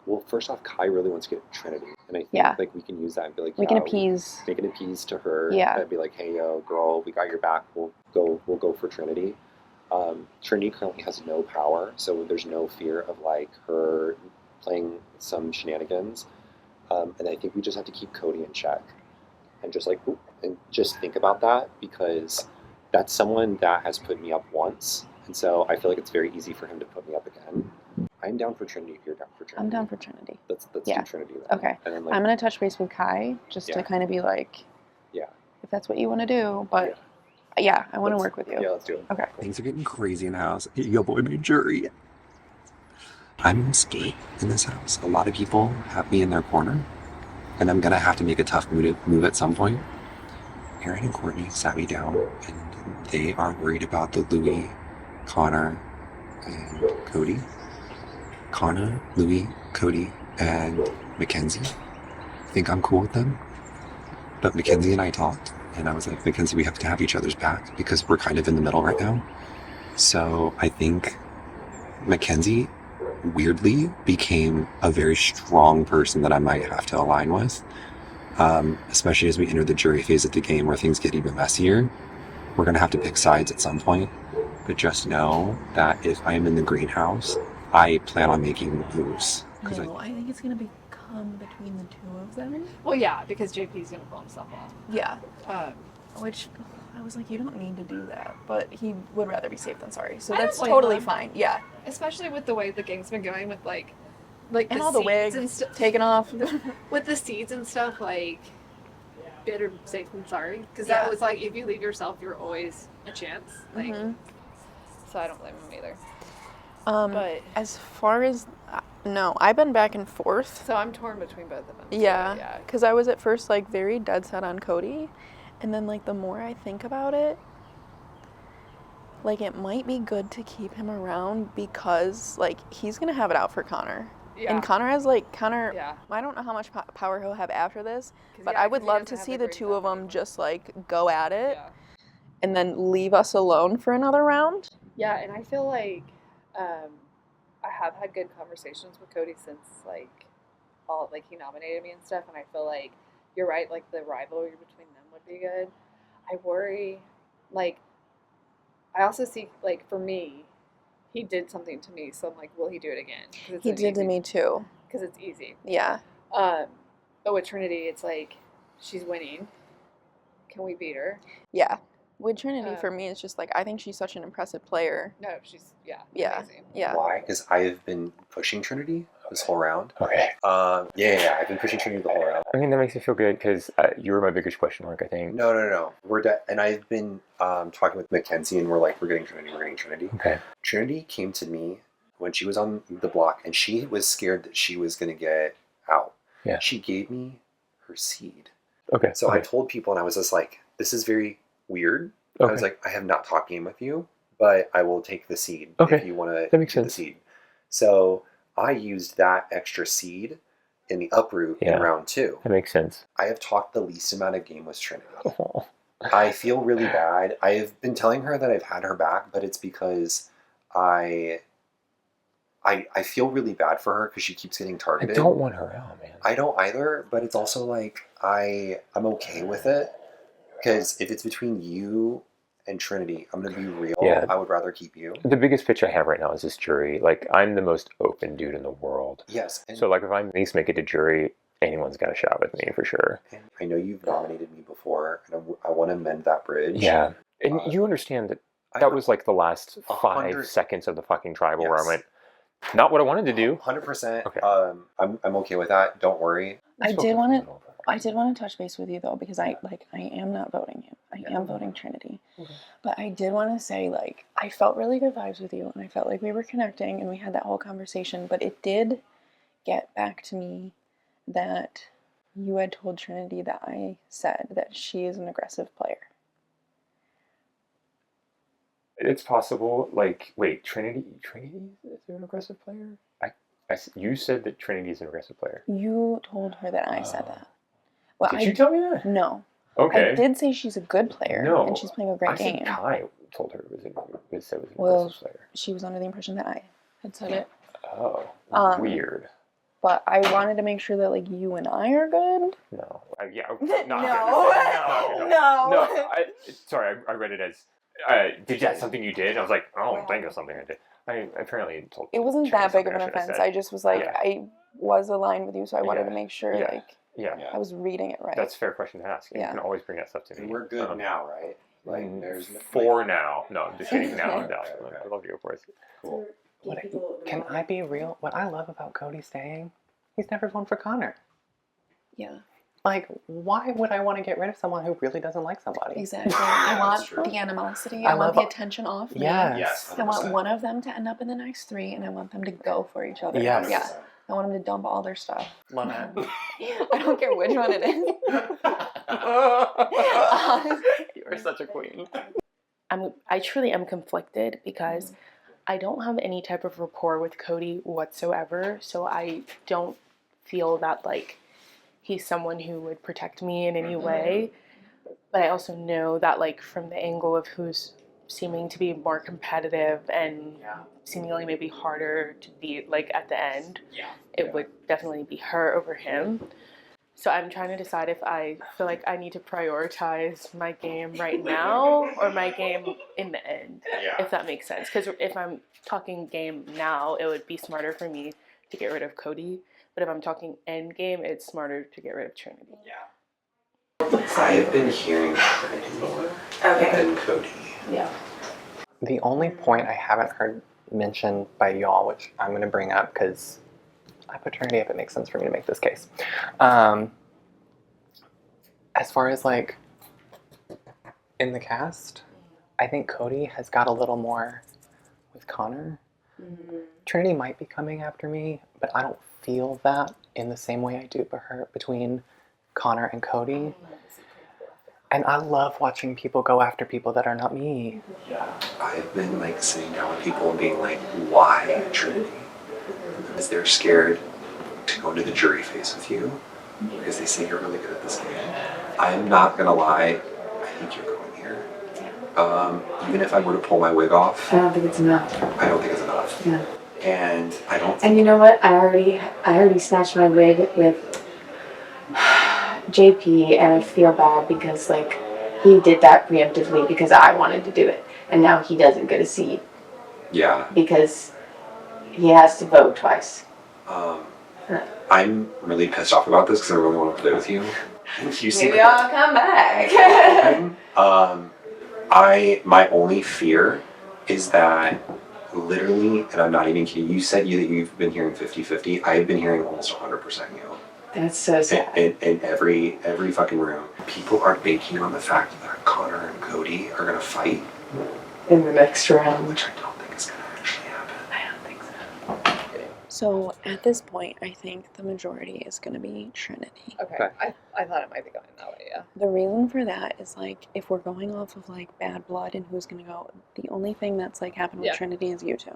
well, first off, Kai really wants to get Trinity, and I think like we can use that and be like, We can appease. Make an appease to her. Yeah. And be like, hey, yo, girl, we got your back. We'll go for Trinity. Trinity currently has no power, so there's no fear of like her playing some shenanigans. And I think we just have to keep Cody in check, and just like, and just think about that, because that's someone that has put me up once, and so I feel like it's very easy for him to put me up again. I'm down for Trinity if you're down for Trinity. I'm down for Trinity. Let's do Trinity then. Okay. And then, like, I'm going to touch base with Kai just to kind of be like, if that's what you want to do. But yeah, I want to work with you. Yeah, let's do it. Okay. Things are getting crazy in the house. Yo, boy, made jury. I'm scared in this house. A lot of people have me in their corner, and I'm gonna have to make a tough move at some point. Aaron and Courtney sat me down, and they are worried about the Louie, Connor, and Cody. Connor, Louie, Cody, and Mackenzie. I think I'm cool with them. But Mackenzie and I talked, and I was like, Mackenzie, we have to have each other's back because we're kind of in the middle right now. So I think Mackenzie weirdly became a very strong person that I might have to align with, especially as we enter the jury phase of the game where things get even messier. We're going to have to pick sides at some point. but just know that if I am in the greenhouse, I plan on making moves. No, I think it's gonna become between the two of them. Well, yeah, because JP's gonna pull himself off. Yeah. Which I was like, you don't need to do that, but he would rather be safe than sorry. So I that's don't blame totally him. fine. Yeah. Especially with the way the game's been going with like And all the seeds wigs and stuff taken off. with the seeds and stuff, like better safe than sorry, because Yeah. that was like if you leave yourself, you're always a chance. Like, Mhm. so I don't blame him either. But as far as no, I've been back and forth. So I'm torn between both of them. So, Yeah, because I was at first like very dead set on Cody, and then like the more I think about it, like it might be good to keep him around because like he's gonna have it out for Connor. Yeah. And Connor has like Yeah. I don't know how much power he'll have after this, 'Cause, but yeah, I would 'cause he love doesn't to have see the the great two of them just like go at it, and then leave us alone for another round. Yeah, and I feel like I have had good conversations with Cody since like he nominated me and stuff, and I feel like you're right, like the rivalry between them would be good. I worry, like I also see like for me, he did something to me, so I'm like, will he do it again? He did to me too. Because it's easy. Yeah. But with Trinity, it's like she's winning. Can we beat her? Yeah. With Trinity, for me, it's just like I think she's such an impressive player. No, she's Yeah. amazing. Yeah. Why? Because I've been pushing Trinity this whole round. Okay. Yeah, I've been pushing Trinity the whole round. I mean, that makes me feel good because you were my biggest question mark, I think. No. And I've been talking with Mackenzie, and we're getting Trinity. Okay. Trinity came to me when she was on the block, and she was scared that she was going to get out. Yeah. She gave me her seed. Okay. So okay. I told people, and I was just like, this is very weird. Okay. I was like, I have not talked game with you, but I will take the seed Okay. if you want to That makes do the sense. seed. So I used that extra seed in the uproot Yeah. in round 2. That makes sense. I have talked the least amount of game with Trinity. I feel really bad. I've been telling her that I've had her back, but it's because I feel really bad for her because she keeps getting I targeted. don't want her out, man. I don't either, but it's also like I'm okay with it because if it's between you and Trinity, I'm gonna be real. Yeah. I would rather keep you. The biggest pitch I have right now is this jury. Like, I'm the most open dude in the world. Yes. And, So, like, if I at least make it to jury, anyone's got a shot with me for sure. and I know you've nominated me before, and I want to mend that bridge. Yeah. And you understand that that was like the last 5 100 seconds of the fucking tribal where I Yes. went, not what I wanted to do. 100%. Okay. I'm okay with that. Don't worry. I did want to touch base with you though because I am not voting you. I am voting Trinity. But I did want to say like I felt really good vibes with you and I felt like we were connecting and we had that whole conversation, but it did get back to me that you had told Trinity that I said that she is an aggressive player. It's possible. Like, wait, Trinity is an aggressive player? You said that Trinity is an aggressive player. You told her that I said that. Well, Did you tell me that? No. Okay. I did say she's a good player No. and she's playing a great I said game. Kai told her it was an aggressive Well, player. she was under the impression that I had said it. Oh, weird. But I wanted to make sure that like you and I are good. No. Yeah. No. No. Sorry, I read it as, did that something you did? I was like, oh, I think it's something I did. I apparently told It wasn't Trinity that big of an something I should've offense. said. I just was like, Yeah. I was aligned with you, so I wanted to make sure Yeah. like Yeah. I was reading it right. That's a fair question to ask. You Yeah. can always bring that stuff to me. And we're good now, right? Like, there's for now. No, I'm just kidding. Now, no. I love you, of course. Cool. Can I be real? What I love about Cody staying, he's never gone for Connor. Yeah. Like, why would I want to get rid of someone who really doesn't like somebody? Exactly. I want the animosity. I want the attention off me. Yes. I want one of them to end up in the next 3 and I want them to go for each other. Yes. Yeah. I want them to dump all their stuff. Love it. I don't care which one it is. You're such a queen. I truly am conflicted because I don't have any type of rapport with Cody whatsoever, so I don't feel that like he's someone who would protect me in any way. But I also know that like from the angle of who's seeming to be more competitive and seemingly maybe harder to beat like at the end, it would definitely be her over him. So I'm trying to decide if I feel like I need to prioritize my game right now or my game in the end, if that makes sense. Because if I'm talking game now, it would be smarter for me to get rid of Cody. But if I'm talking end game, it's smarter to get rid of Trinity. I've been hearing Trinity more than Cody. Yeah. The only point I haven't heard mentioned by y'all, which I'm going to bring up because I put Trinity if it makes sense for me to make this case. As far as like in the cast, I think Cody has got a little more with Connor. Trinity might be coming after me, but I don't feel that in the same way I do between Connor and Cody. And I love watching people go after people that are not me. I've been like sitting down with people and being like, why Trinity? Because they're scared to go into the jury phase with you because they say you're really good at this game. I'm not gonna lie, I think you're going here. Even if I were to pull my wig off, I don't think it's enough. I don't think it's enough. Yeah. And I don't. And you know what? I already snatched my wig with JP, and I feel bad because like he did that preemptively because I wanted to do it, and now he doesn't get a seat. Yeah. Because he has to vote twice. I'm really pissed off about this because I really want to play with you. You seem Maybe I'll come back. My only fear is that literally, and I'm not even kidding, you said that you've been hearing 50-50. I've been hearing almost 100% you. That's so sad. In every fucking room. People are banking on the fact that Connor and Cody are gonna fight In the next round. Which I don't think is gonna actually happen. I don't think so. So at this point, I think the majority is going to be Trinity. Okay. I thought it might be going that way, yeah. The reason for that is like if we're going off of like bad blood and who's going to go, the only thing that's like happened with Yeah. Trinity is you two.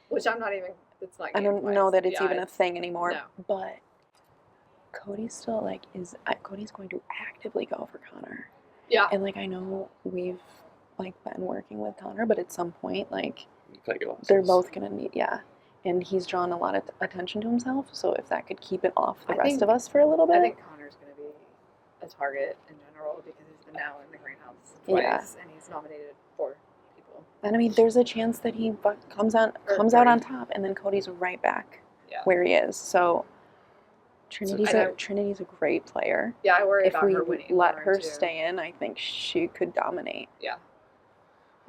Which I'm not even, it's not I don't game-wise. know that it's Yeah, even a thing anymore. No. But Cody still like Cody's going to actively go for Connor. Yeah. And like I know we've like been working with Connor, but at some point like Cut your losses. they're both gonna need and he's drawn a lot of attention to himself. So if that could keep it off the rest of us for a little bit, I think Connor's going to be a target in general because he's been now in the greenhouse twice and he's nominated 4 people. and I mean there's a chance that he comes out on top, and then Cody's right back where he is. So Trinity's a great player. Yeah, I worry if about we her winning let one or her two. stay in, I think she could dominate. Yeah.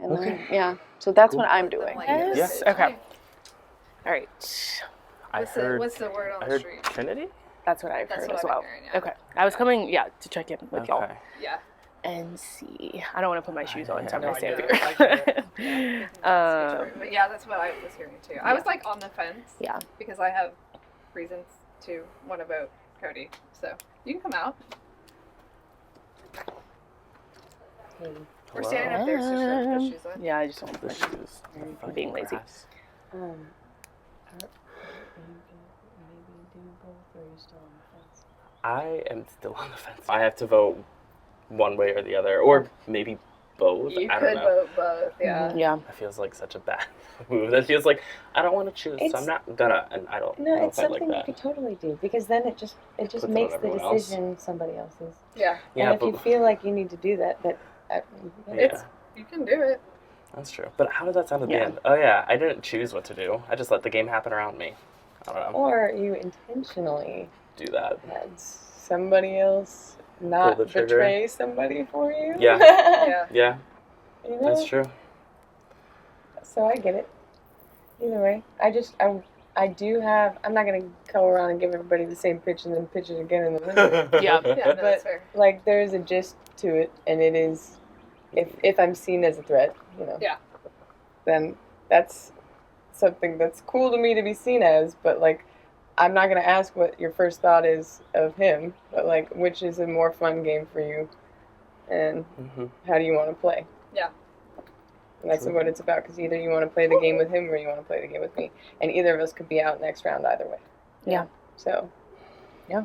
And Okay. then, so that's Cool. what I'm doing. Yes. Okay. All right. What's the word on I the heard street? Trinity? That's what I've That's heard what as I've well. been hearing, yeah. Okay. I was coming, to check in with y'all. Okay. Yeah. And see. I don't want to put my shoes on, so I'm No, going to I stand get it. here. But yeah, that's what I was hearing too. I was like on the fence. Yeah. Because I have reasons to want to vote Cody. So you can come out. We're standing up there, so she doesn't put shoes on. Yeah, I just don't put The shoes. I'm being lazy. Grass. I am still on the fence. I have to vote one way or the other, or maybe both. You I don't could know. vote both, yeah. Yeah. That feels like such a bad move. That feels like I don't want to choose, so It's- I'm not gonna, and I don't No, know it's if I like something you that. could totally do because then it just Puts it on makes the everyone else. decision somebody else's. Yeah. Yeah, and if but- you feel like you need to do that, Yeah. You can do it. That's true. But how does that sound at Yeah. the end? Oh yeah, I didn't choose what to do. I just let the game happen around me. I don't know. or you intentionally Do that. had somebody else not Pull the trigger. betray somebody for you. Yeah. Yeah. Yeah. You know? That's true. So I get it. Either way, I do have. I'm not gonna go around and give everybody the same pitch and then pitch it again in the middle. Yeah. Yeah, no, that's But fair. like, there's a gist to it, and it is, if I'm seen as a threat, Yeah. then that's something that's cool to me to be seen as. But like, I'm not gonna ask what your first thought is of him, but like, which is a more fun game for you, and how do you want to play? Yeah. And that's what it's about, because either you want to play the game with him or you want to play the game with me. And either of us could be out next round either way. Yeah. So. Yeah.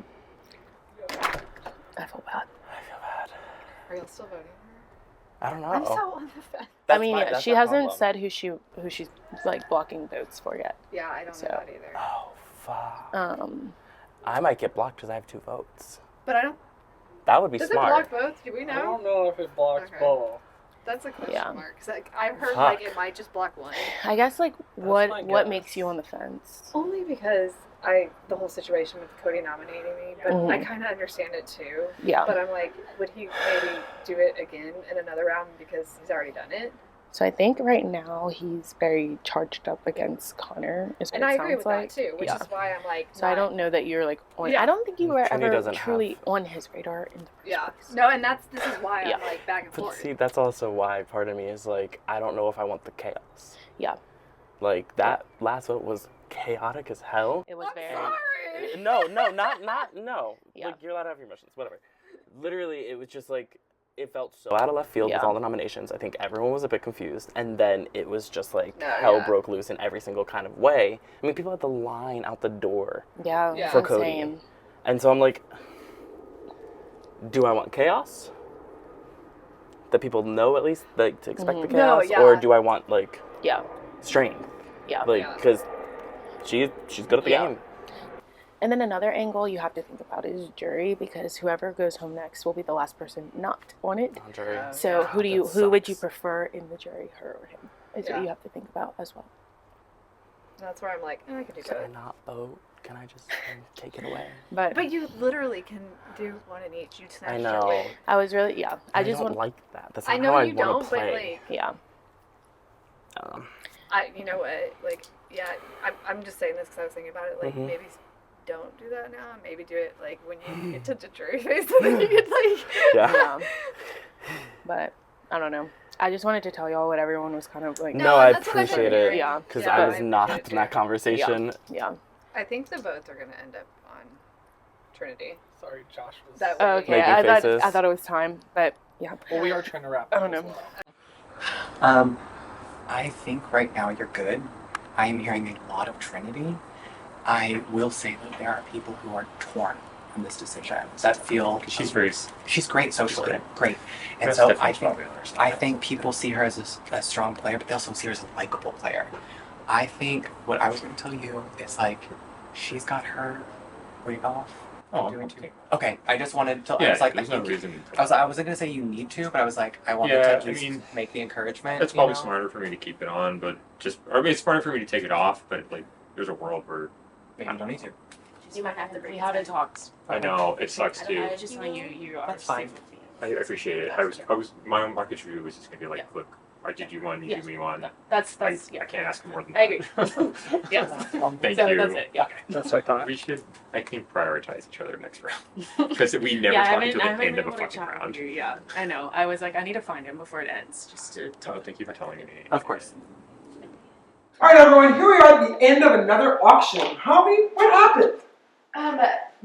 I feel bad. Are you still voting? I don't know. I'm so on the fence. I mean, that's she my hasn't problem. said who she's like blocking votes for yet. Yeah, I don't know that either. Oh fuck. Um. I might get blocked because I have 2 votes. But I don't. That would be Does smart. it block both? Do we know? I don't know if it blocks Okay. both. That's a question Yeah. mark. Cause I've heard Fuck. like it might just block one. I guess like my what guess. makes you on the fence? Only because the whole situation with Cody nominating me, but I kind of understand it too. Yeah. But I'm like, would he maybe do it again in another round because he's already done it? So I think right now he's very charged up against Connor. Is what And it I agree sounds with like. that too, which Yeah. is why I'm like. So I don't know that you're like on. Yeah. I don't think you were Trinity ever doesn't truly on his radar in the first Yeah. place. No, and this is why Yeah. I'm like back and But forth. see, that's also why part of me is like, I don't know if I want the chaos. Yeah. Like, that last vote was chaotic as hell. It was very. No, not, no. Yeah. Like, you're allowed to have your emotions, whatever. Literally, it was just like, it felt so out of left field with Yeah. all the nominations. I think everyone was a bit confused. And then it was just like, No, hell yeah. broke loose in every single kind of way. I mean, people had the line out the door Yeah. Yeah. for Insane. Cody. And so I'm like, do I want chaos? That people know at least, like, to expect the Mhm. No, chaos? yeah. Or do I want, like, Yeah. strength? Yeah. Like, Yeah. because she's good at the Yeah. game. And then another angle you have to think about is jury, because whoever goes home next will be the last person not on it. Jury. So yeah. who would you prefer in the jury, her or him? Is Yeah. what you have to think about as well. That's where I'm like, I could do Can I both. not vote? Can I just take it away? But But you literally can do one in each. You snatch I your know. wig. I was really I just don't want like that. That's I not know how I you want don't, to but play. like, yeah. you know what? Like, yeah, I'm just saying this because I was thinking about it. Like, Mhm. maybe don't do that now. Maybe do it like when you get to the jury phase, so then you could like. Yeah. But I don't know. I just wanted to tell y'all what everyone was kind of like. No, I that's what I'm appreciate it. Yeah. Because Yeah, I was I not appreciate in that it. conversation. Yeah. I think the votes are gonna end up on Trinity. Sorry, Josh was. That Oh, would be okay. Making I faces. thought it was time, but yeah. Well, we are trying to wrap I up. don't as know. well. I think right now you're good. I am hearing a lot of Trinity. I will say that there are people who are torn from this decision that feel She's great socially, great. And That's so definitely I think people see her as a strong player, but they also see her as a likable player. I think what I was going to tell you is like, she's got her wig off. Oh, I'm doing okay. Okay, I just wanted to. I Yeah, was like, there's I no think- reason. I wasn't gonna say you need to, but I was like, I wanted Yeah, to I at least mean, make the encouragement. It's you probably know? smarter for me to keep it on, but it's smarter for me to take it off. But like, there's a world where Maybe you don't need to. You might have to We haven't talked. I know it sucks too. I just want you are. That's fine. I appreciate it. I was my own market review was just gonna be like, look, I did you one, you Yeah. give me one. That's I yeah. can't ask for more than I that. agree. Yeah. Thank So you. that's it, yeah. That's what I thought. We should, I think, prioritize each other next round because we never Yeah, I talk haven't- until I the haven't end of a been able to fucking chat with round. you, yeah, I know. I was like, I need to find him before it ends, just to. Oh, thank you for telling me. Of course. All right, everyone, here we are at the end of another auction. Javi, what happened?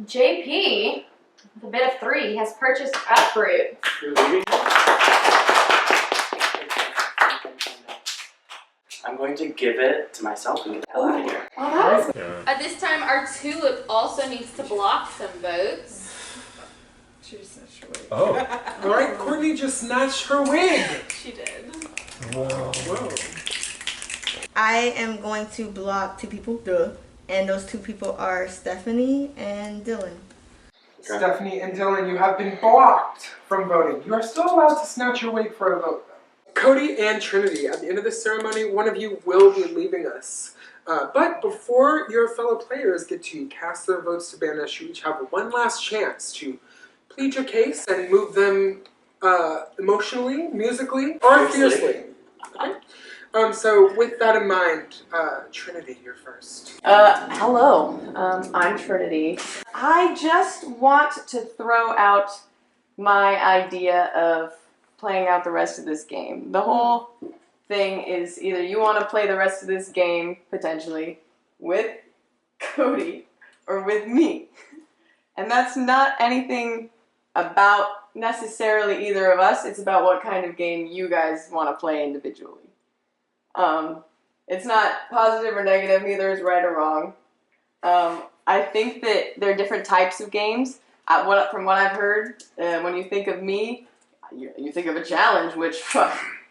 JP, with a bid of 3, has purchased Uproot. I'm going to give it to myself and get the hell out of here. At this time, our tulip also needs to block some votes. Oh. All right, Courtney just snatched her wig. She did. Whoa. I am going to block 2 people, duh. And those 2 people are Stephanie and Dylan. Stephanie and Dylan, you have been blocked from voting. You are still allowed to snatch your wig for a vote, though. Cody and Trinity, at the end of this ceremony, one of you will be leaving us. But before your fellow players get to cast their votes to banish, you each have one last chance to plead your case and move them emotionally, musically, or fiercely. Okay? So with that in mind, Trinity, you're first. Hello. I'm Trinity. I just want to throw out my idea of playing out the rest of this game. The whole thing is either you want to play the rest of this game, potentially, with Cody or with me. And that's not anything about necessarily either of us. It's about what kind of game you guys want to play individually. It's not positive or negative, neither is right or wrong. I think that there are different types of games. From what I've heard, when you think of me, you think of a challenge, which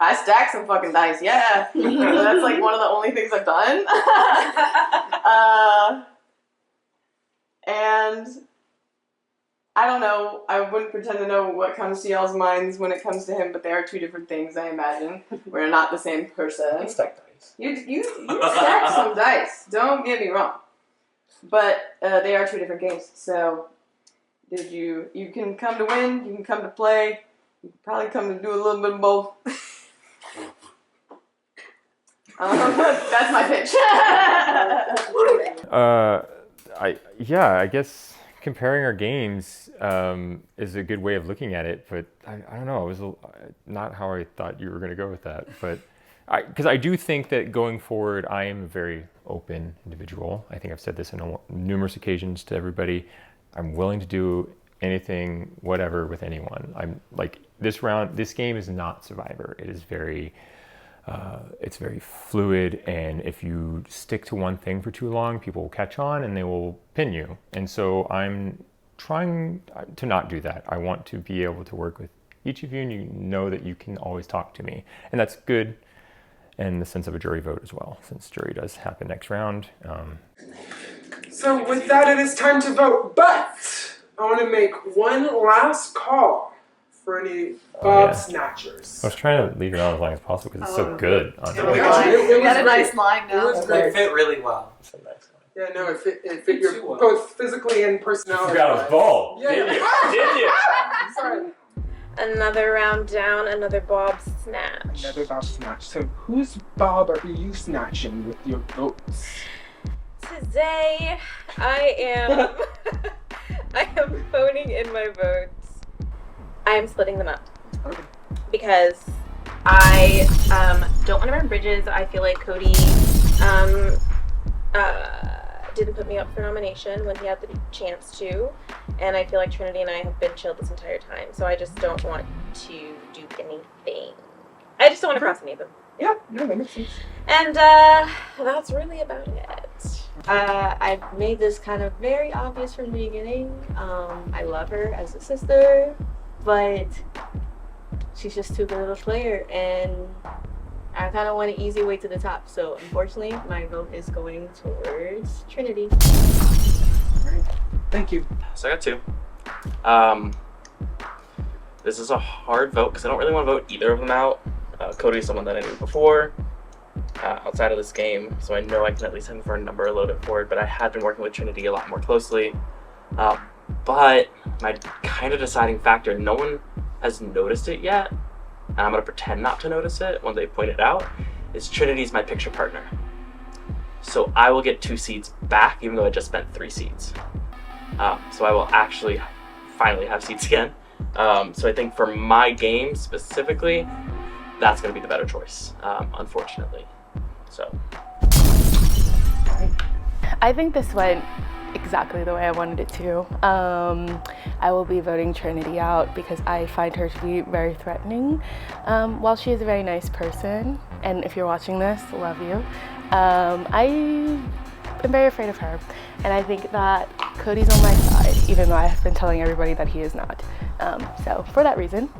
I stack some fucking dice, yeah. That's like one of the only things I've done. And I don't know. I wouldn't pretend to know what comes to y'all's minds when it comes to him, but they are two different things, I imagine. We're not the same person. Stack dice. You stack some dice. Don't get me wrong. But they are two different games. So, you can come to win, you can come to play, you can probably come to do a little bit of both. That's my pitch. I guess comparing our games is a good way of looking at it, but I don't know. It was not how I thought you were going to go with that, but because I do think that going forward, I am a very open individual. I think I've said this on numerous occasions to everybody. I'm willing to do anything, whatever, with anyone. I'm like this game is not Survivor. It is very. It's very fluid, and if you stick to one thing for too long, people will catch on and they will pin you. And so I'm trying to not do that. I want to be able to work with each of you, and you know that you can always talk to me. And that's good in the sense of a jury vote as well, since jury does happen next round. So with that, it is time to vote, but I want to make one last call for any Bob Snatchers. I was trying to leave it on as long as possible because it's so good. On It was a nice line now. It was great. It fit really well. Yeah, no, it fit your both physically and personality. forgot I was bald. Yeah. Did you? Sorry. Another round down, another Bob snatch. Another Bob snatch. So whose Bob are you snatching with your votes? Today, I am voting in my votes. I am splitting them up. Okay. Because I don't want to burn bridges. I feel like Cody didn't put me up for nomination when he had the chance to, and I feel like Trinity and I have been chilled this entire time, so I just don't want to do anything. I just don't want to cross any of them. Yeah, no, that makes sense. And that's really about it. I've made this kind of very obvious from the beginning. I love her as a sister, but she's just too good of a player, and I kind of want an easy way to the top. So unfortunately, my vote is going towards Trinity. Alright, thank you. So I got two. This is a hard vote because I don't really want to vote either of them out. Cody's someone that I knew before, outside of this game, so I know I can at least have him for a number a little bit forward, but I had been working with Trinity a lot more closely. But my kind of deciding factor, no one has noticed it yet, and I'm going to pretend not to notice it when they point it out, is Trinity's my picture partner. So I will get 2 seats back, even though I just spent 3 seats. So I will actually finally have seats again. So I think for my game specifically, that's going to be the better choice, unfortunately. So. I think this went exactly the way I wanted it to. I will be voting Trinity out because I find her to be very threatening. While she is a very nice person, and if you're watching this, love you, I am very afraid of her. And I think that Cody's on my side, even though I have been telling everybody that he is not. So for that reason,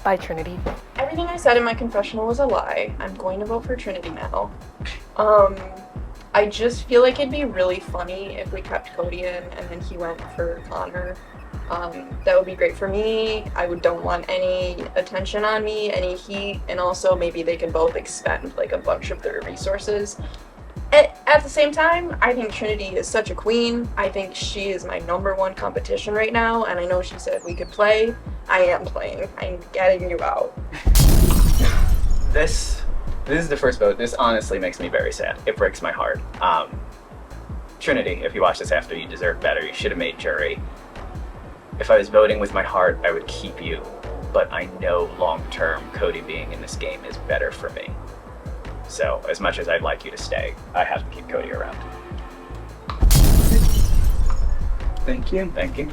bye Trinity. Everything I said in my confessional was a lie. I'm going to vote for Trinity now. I just feel like it'd be really funny if we kept Cody in and then he went for Connor. That would be great for me. I don't want any attention on me, any heat, and also maybe they can both expend like a bunch of their resources. At the same time, I think Trinity is such a queen. I think she is my #1 competition right now, and I know she said we could play. I am playing. I'm getting you out. This is the first vote. This honestly makes me very sad. It breaks my heart. Trinity, if you watch this after, you deserve better. You should have made jury. If I was voting with my heart, I would keep you. But I know long-term Cody being in this game is better for me. So as much as I'd like you to stay, I have to keep Cody around. Thank you. Thank you.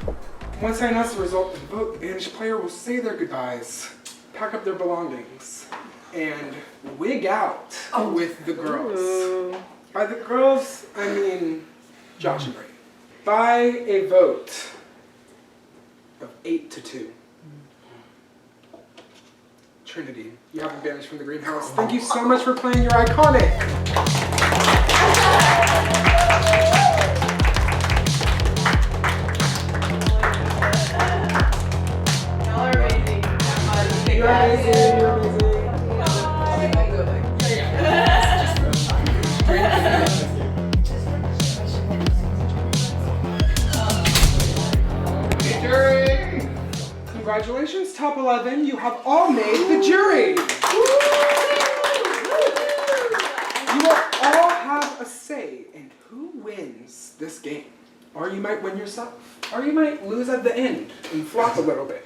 Once I announce the result of the vote, the banished player will say their goodbyes, pack up their belongings, and wig out with the girls. Ooh. By the girls, I mean Josh and Brady. By a vote of 8-2. Trinity, you have been banished from the greenhouse. Thank you so much for playing your iconic. Congratulations, top 11. You have all made the jury. You will all have a say in who wins this game. Or you might win yourself. Or you might lose at the end and flop a little bit.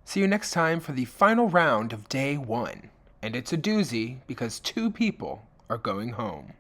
See you next time for the final round of day 1. And it's a doozy because 2 people are going home.